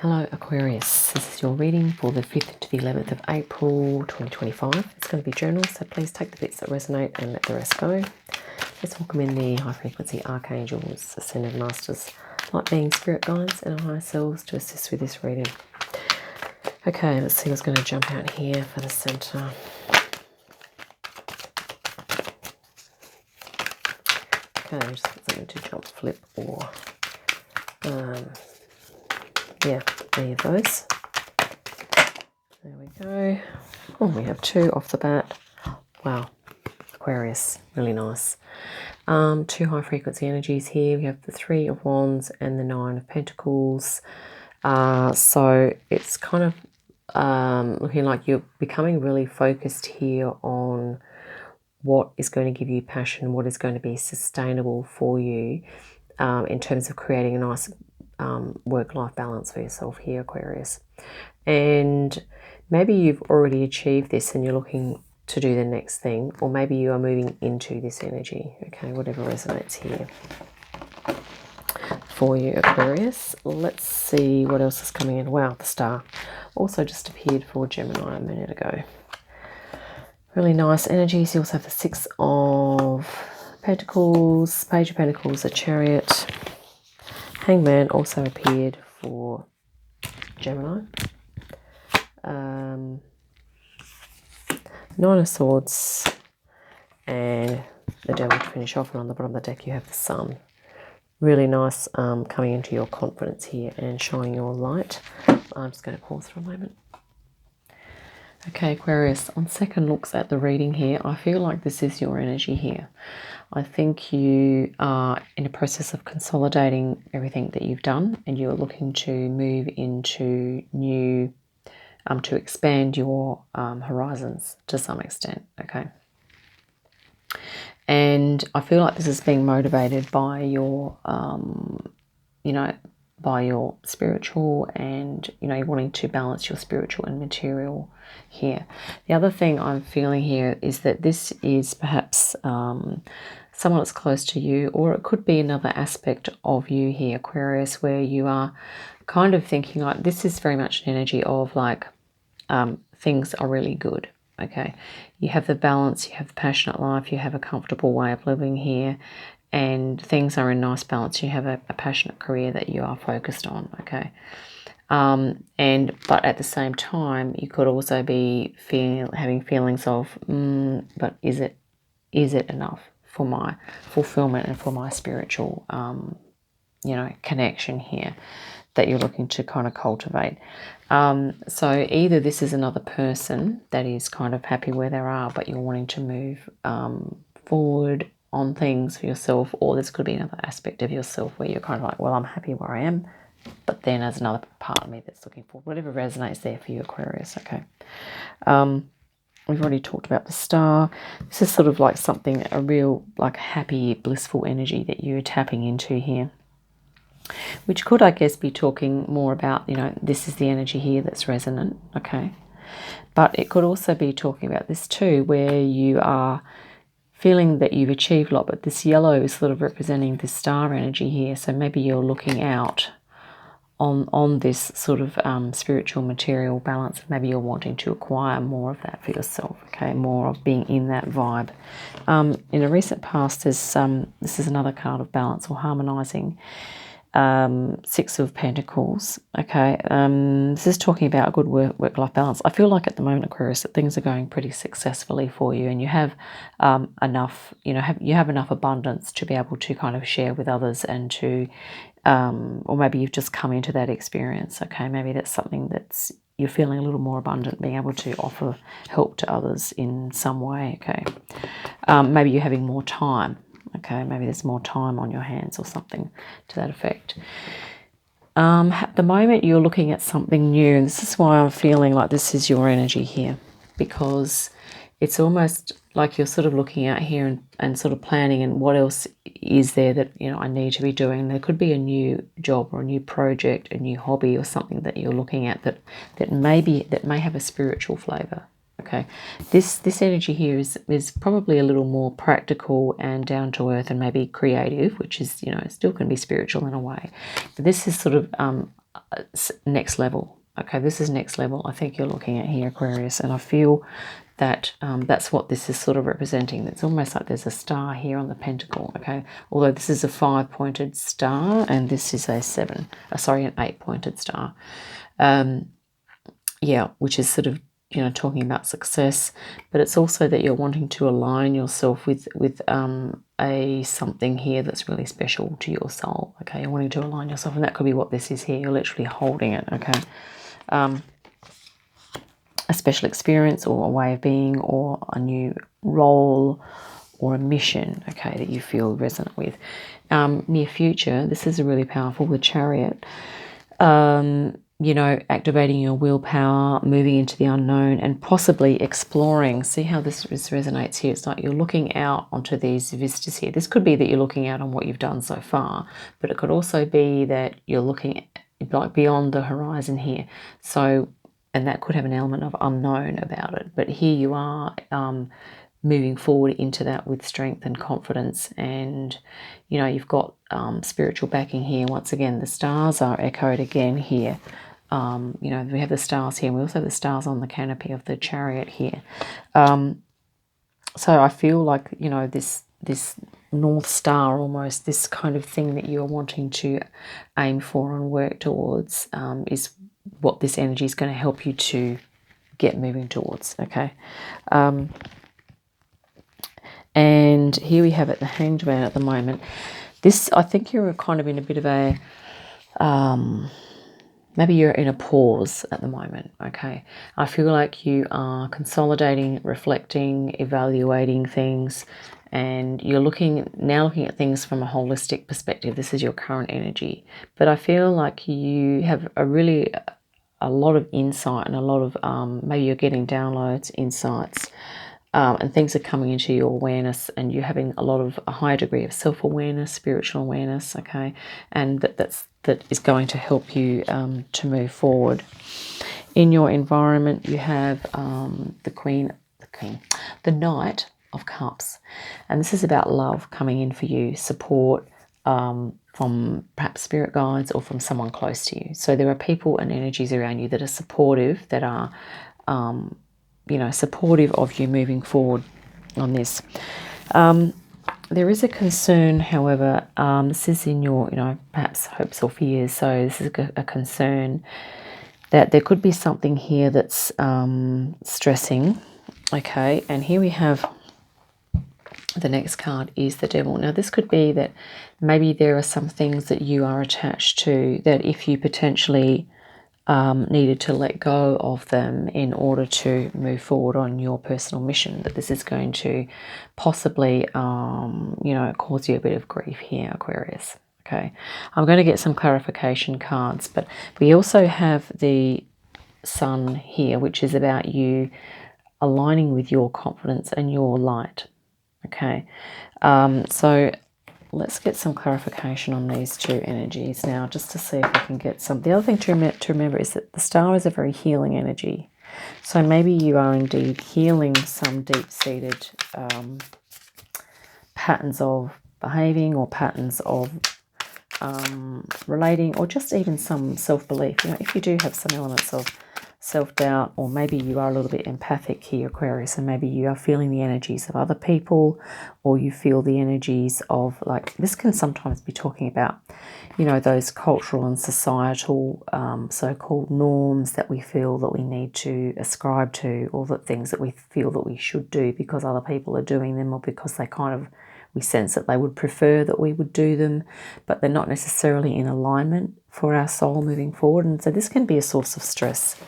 Hello Aquarius, this is your reading for the 5th to the 11th of April 2025. It's going to be journal, so please take the bits that resonate and let the rest go. Let's welcome in the high frequency archangels, ascended masters, light beings, spirit guides and our higher selves to assist with this reading. Okay, let's see what's going to jump out here for the center. Okay, I'm just get something to jump, flip, or yeah, any of those. There we go. Oh, we have two off the bat. Wow, Aquarius, really nice. Two high frequency energies here. We have the Three of Wands and the Nine of Pentacles. So it's kind of looking like you're becoming really focused here on what is going to give you passion, what is going to be sustainable for you in terms of creating a nice work-life balance for yourself here, Aquarius. And maybe you've already achieved this and you're looking to do the next thing, or maybe you are moving into this energy. Okay, whatever resonates here for you, Aquarius. Let's see what else is coming in. Wow, the star also just appeared for Gemini a minute ago. Really nice energies. You also have the Six of Pentacles, Page of Pentacles, a Chariot. Hangman also appeared for Gemini. Nine of Swords and the Devil to finish off, and on the bottom of the deck you have the Sun. Really nice coming into your confidence here and shining your light. I'm just going to pause for a moment. Okay, Aquarius, on second looks at the reading here, I feel like this is your energy here. I think you are in a process of consolidating everything that you've done, and you're looking to move into new, to expand your horizons to some extent, okay? And I feel like this is being motivated by your, by your spiritual and, you're wanting to balance your spiritual and material here. The other thing I'm feeling here is that this is perhaps someone that's close to you, or it could be another aspect of you here, Aquarius, where you are kind of thinking like this is very much an energy of like things are really good. Okay, you have the balance, you have the passionate life, you have a comfortable way of living here, and things are in nice balance. You have a passionate career that you are focused on, okay? But at the same time, you could also be having feelings of, but is it enough for my fulfillment and for my spiritual, connection here that you're looking to kind of cultivate. So either this is another person that is kind of happy where they are, but you're wanting to move forward on things for yourself, or this could be another aspect of yourself where you're kind of like, well, I'm happy where I am, but then there's another part of me that's looking for whatever resonates there for you, Aquarius, okay? We've already talked about the star. This is sort of like something, a real like happy, blissful energy that you're tapping into here, which could, I guess, be talking more about, this is the energy here that's resonant, okay? But it could also be talking about this too, where you are feeling that you've achieved a lot, but this yellow is sort of representing the star energy here. So maybe you're looking out on this sort of spiritual material balance. Maybe you're wanting to acquire more of that for yourself, okay? More of being in that vibe. In a recent past, this is another card of balance or harmonizing. Six of Pentacles, okay? This is talking about a good work-life balance. I feel like at the moment, Aquarius, that things are going pretty successfully for you, and you have enough, you have enough abundance to be able to kind of share with others, and to, or maybe you've just come into that experience, okay? Maybe that's something that's, you're feeling a little more abundant, being able to offer help to others in some way, okay? Maybe you're having more time. Okay, maybe there's more time on your hands or something to that effect. At the moment, you're looking at something new. And this is why I'm feeling like this is your energy here, because it's almost like you're sort of looking out here and sort of planning, and what else is there that, I need to be doing. There could be a new job or a new project, a new hobby or something that you're looking at that may have a spiritual flavour. Okay, this energy here is probably a little more practical and down to earth, and maybe creative, which is, it still can be spiritual in a way. But this is sort of next level. Okay, this is next level. I think you're looking at here, Aquarius, and I feel that that's what this is sort of representing. It's almost like there's a star here on the pentacle. Okay, although this is a 5-pointed star and this is a an 8-pointed star. Yeah, which is sort of, you know, talking about success, but it's also that you're wanting to align yourself with a something here that's really special to your soul. Okay, you're wanting to align yourself, and that could be what this is here. You're literally holding it. Okay, a special experience or a way of being or a new role or a mission, okay, that you feel resonant with. Near future, this is a really powerful, the Chariot. You know, activating your willpower, moving into the unknown, and possibly exploring. See how this resonates here? It's like you're looking out onto these vistas here. This could be that you're looking out on what you've done so far, but it could also be that you're looking like beyond the horizon here. So, and that could have an element of unknown about it. But here you are, moving forward into that with strength and confidence, and you know, you've got spiritual backing here. Once again, the stars are echoed again here. You know, we have the stars here, and we also have the stars on the canopy of the Chariot here. So I feel like, you know, this North Star, almost this kind of thing that you're wanting to aim for and work towards, is what this energy is going to help you to get moving towards. Okay. And here we have it, the Hanged Man at the moment. This, I think you're kind of in a bit of a, maybe you're in a pause at the moment, okay? I feel like you are consolidating, reflecting, evaluating things, and you're looking at things from a holistic perspective. This is your current energy. But I feel like you have a lot of insight and a lot of, maybe you're getting downloads, insights, and things are coming into your awareness, and you're having a higher degree of self-awareness, spiritual awareness, okay? And that is going to help you to move forward. In your environment, you have the Knight of Cups, and this is about love coming in for you, support from perhaps spirit guides or from someone close to you. So there are people and energies around you that are supportive, that are you know, supportive of you moving forward on this. There is a concern, however, this is in your, you know, perhaps hopes or fears. So this is a concern that there could be something here that's stressing. Okay, and here we have the next card is the Devil. Now this could be that maybe there are some things that you are attached to, that if you potentially needed to let go of them in order to move forward on your personal mission, that this is going to possibly, you know, cause you a bit of grief here, Aquarius. Okay, I'm going to get some clarification cards, but we also have the Sun here, which is about you aligning with your confidence and your light. Okay, so let's get some clarification on these two energies now, just to see if I can get some. The other thing to remember is that the star is a very healing energy. So maybe you are indeed healing some deep-seated patterns of behaving or patterns of relating, or just even some self-belief. You know, if you do have some elements of self-doubt, or maybe you are a little bit empathic here, Aquarius, and maybe you are feeling the energies of other people, or you feel the energies of, like, this can sometimes be talking about, you know, those cultural and societal so-called norms that we feel that we need to ascribe to, or the things that we feel that we should do because other people are doing them, or because they kind of, we sense that they would prefer that we would do them, but they're not necessarily in alignment for our soul moving forward. And so this can be a source of stress,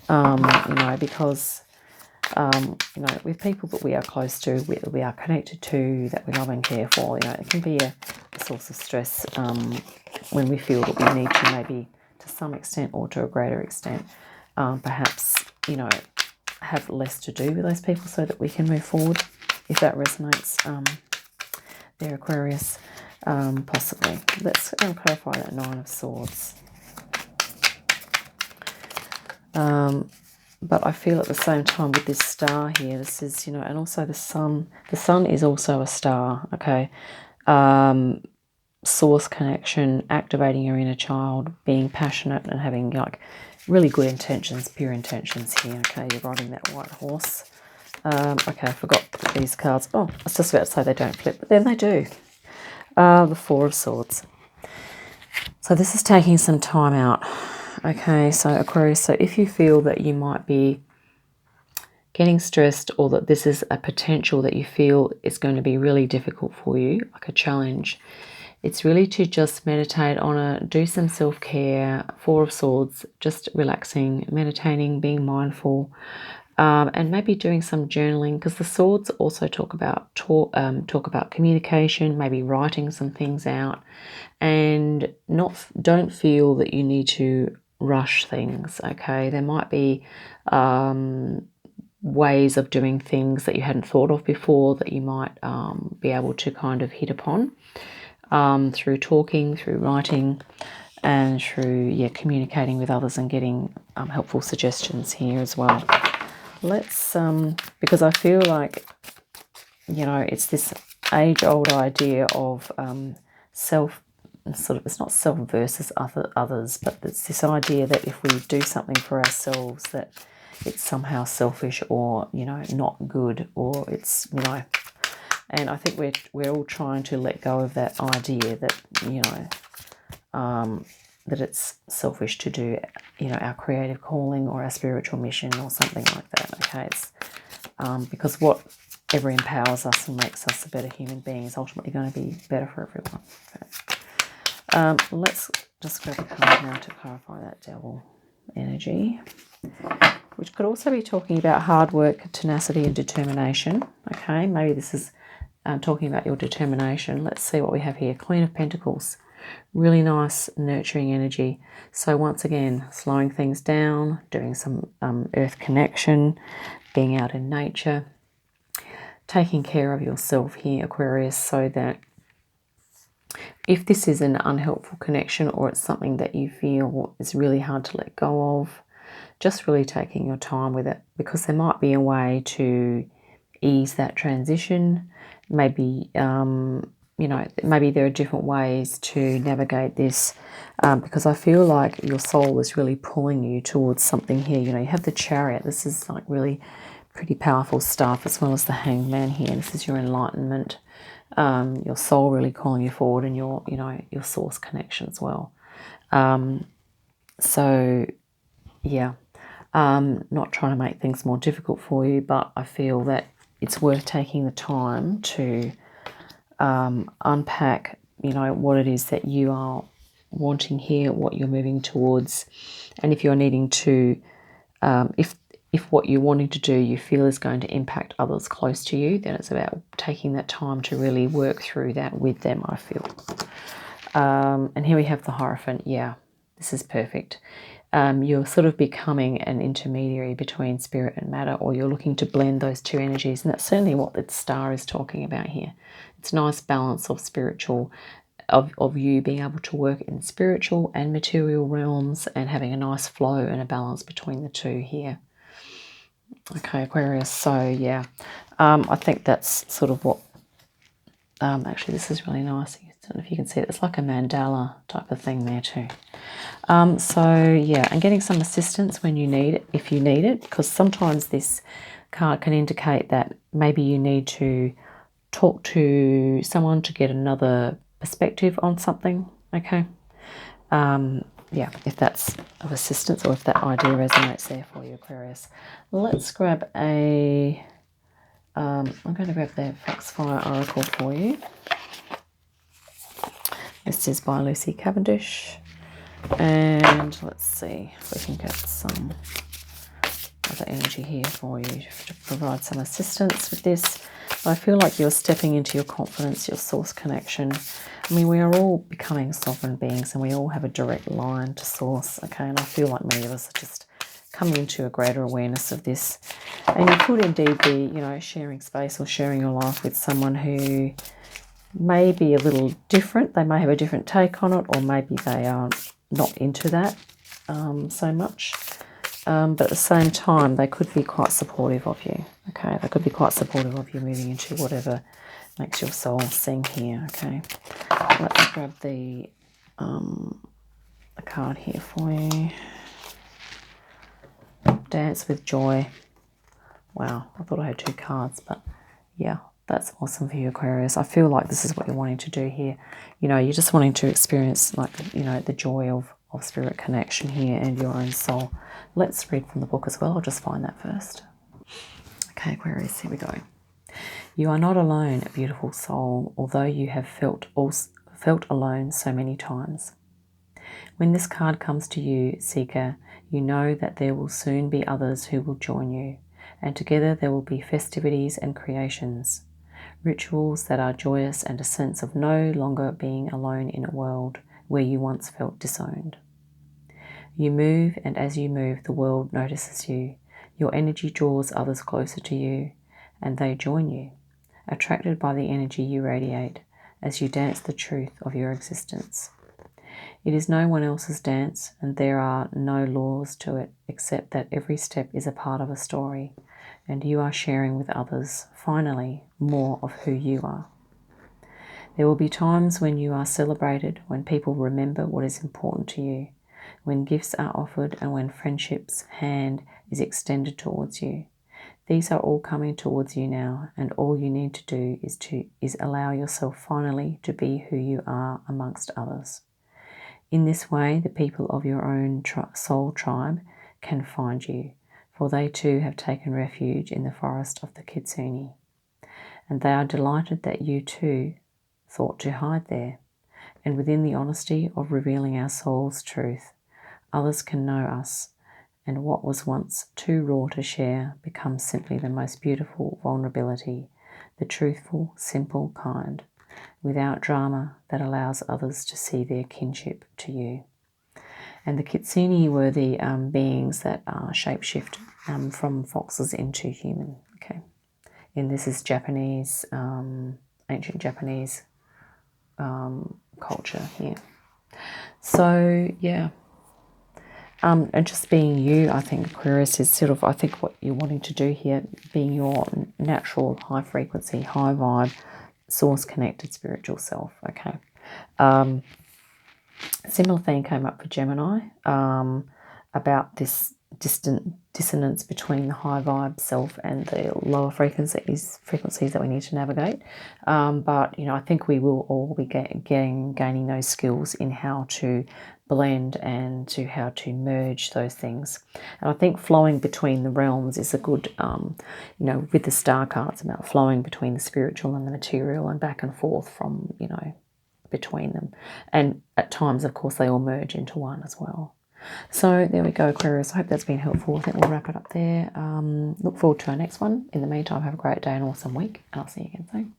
you know, because, you know, with people that we are close to, we are connected to, that we love and care for, you know, it can be a source of stress when we feel that we need to, maybe to some extent or to a greater extent, perhaps, you know, have less to do with those people so that we can move forward, if that resonates there, Aquarius, possibly. Let's clarify that Nine of Swords. But I feel at the same time with this star here, this is, you know, and also the sun is also a star, okay? source connection, activating your inner child, being passionate and having like really good intentions, pure intentions here. Okay, you're riding that white horse. Okay, I forgot to put these cards. Oh, I was just about to say they don't flip, but then they do. The Four of Swords. So this is taking some time out. Okay, so Aquarius, so if you feel that you might be getting stressed, or that this is a potential that you feel is going to be really difficult for you, like a challenge, it's really to just meditate on it, do some self-care. Four of Swords, just relaxing, meditating, being mindful, and maybe doing some journaling, because the swords also talk about communication, maybe writing some things out, and don't feel that you need to rush things. Okay, there might be ways of doing things that you hadn't thought of before that you might be able to kind of hit upon through talking, through writing, and through communicating with others and getting helpful suggestions here as well. Let's because I feel like, you know, it's this age-old idea of self, sort of, it's not self versus others, but it's this idea that if we do something for ourselves, that it's somehow selfish, or, you know, not good, or it's, you know, and I think we're all trying to let go of that idea that, you know, that it's selfish to do, you know, our creative calling or our spiritual mission or something like that. Okay, it's because whatever empowers us and makes us a better human being is ultimately going to be better for everyone. Okay. Let's just grab a card now to clarify that Devil energy, which could also be talking about hard work, tenacity, and determination. Okay, maybe this is talking about your determination. Let's see what we have here. Queen of Pentacles. Really nice, nurturing energy. So once again, slowing things down, doing some earth connection, being out in nature, taking care of yourself here, Aquarius, so that if this is an unhelpful connection, or it's something that you feel is really hard to let go of, just really taking your time with it, because there might be a way to ease that transition. Maybe you know, maybe there are different ways to navigate this, because I feel like your soul is really pulling you towards something here. You know, you have the Chariot. This is like really pretty powerful stuff, as well as the Hangman here. This is your enlightenment, your soul really calling you forward, and your, you know, your source connection as well. So yeah, not trying to make things more difficult for you, but I feel that it's worth taking the time to unpack, you know, what it is that you are wanting here, what you're moving towards, and if you're needing to, if what you're wanting to do you feel is going to impact others close to you, then it's about taking that time to really work through that with them, I feel. And here we have the Hierophant. Yeah, this is perfect. You're sort of becoming an intermediary between spirit and matter, or you're looking to blend those two energies, and that's certainly what the star is talking about here. It's a nice balance of spiritual, of you being able to work in spiritual and material realms, and having a nice flow and a balance between the two here. Okay, Aquarius, so yeah, I think that's sort of what, actually this is really nice. I don't know if you can see it. It's like a mandala type of thing there too. So yeah, and getting some assistance when you need it, if you need it, because sometimes this card can indicate that maybe you need to talk to someone to get another perspective on something. Okay, yeah, if that's of assistance, or if that idea resonates there for you, Aquarius. Let's grab a I'm going to grab the Foxfire Oracle for you. This is by Lucy Cavendish. And let's see if we can get some other energy here for you to provide some assistance with this. I feel like you're stepping into your confidence, your source connection. I mean, we are all becoming sovereign beings, and we all have a direct line to source, okay? And I feel like many of us are just coming into a greater awareness of this. And you could indeed be, you know, sharing space or sharing your life with someone who may be a little different. They may have a different take on it, or maybe they are not into that so much. But at the same time, they could be quite supportive of you. Okay, they could be quite supportive of you moving into whatever makes your soul sing here. Okay, let's grab the card here for you. Dance with joy. Wow, I thought I had 2 cards, but yeah, that's awesome for you, Aquarius. I feel like this is what you're wanting to do here. You know, you're just wanting to experience, like, you know, the joy of spirit connection here and your own soul. Let's read from the book as well. I'll just find that first. Okay, Aquarius, here we go. You are not alone, beautiful soul, although you have felt alone so many times. When this card comes to you, Seeker, you know that there will soon be others who will join you, and together there will be festivities and creations, rituals that are joyous and a sense of no longer being alone in a world where you once felt disowned. You move, and as you move, the world notices you. Your energy draws others closer to you, and they join you, attracted by the energy you radiate as you dance the truth of your existence. It is no one else's dance, and there are no laws to it except that every step is a part of a story, and you are sharing with others, finally, more of who you are. There will be times when you are celebrated, when people remember what is important to you, when gifts are offered, and when friendship's hand is extended towards you. These are all coming towards you now, and all you need to do is allow yourself finally to be who you are amongst others. In this way, the people of your own soul tribe can find you, for they too have taken refuge in the forest of the Kitsune, and they are delighted that you too thought to hide there. And within the honesty of revealing our soul's truth, others can know us, and what was once too raw to share becomes simply the most beautiful vulnerability, the truthful, simple kind, without drama, that allows others to see their kinship to you. And the Kitsune were the beings that shapeshift from foxes into human. Okay, and this is Japanese, ancient Japanese culture here. So yeah, and just being you, I think Aquarius is sort of, I think what you're wanting to do here, being your natural high frequency, high vibe, source connected spiritual self. Okay. Similar thing came up for Gemini about this dissonance between the high vibe self and the lower frequencies that we need to navigate. But you know, I think we will all be gaining those skills in how to blend and to how to merge those things. And I think flowing between the realms is a good, you know, with the star cards, about flowing between the spiritual and the material and back and forth from, you know, between them. And at times, of course, they all merge into one as well. So there we go, Aquarius. I hope that's been helpful. I think we'll wrap it up there. Look forward to our next one. In the meantime, have a great day and awesome week, and I'll see you again soon.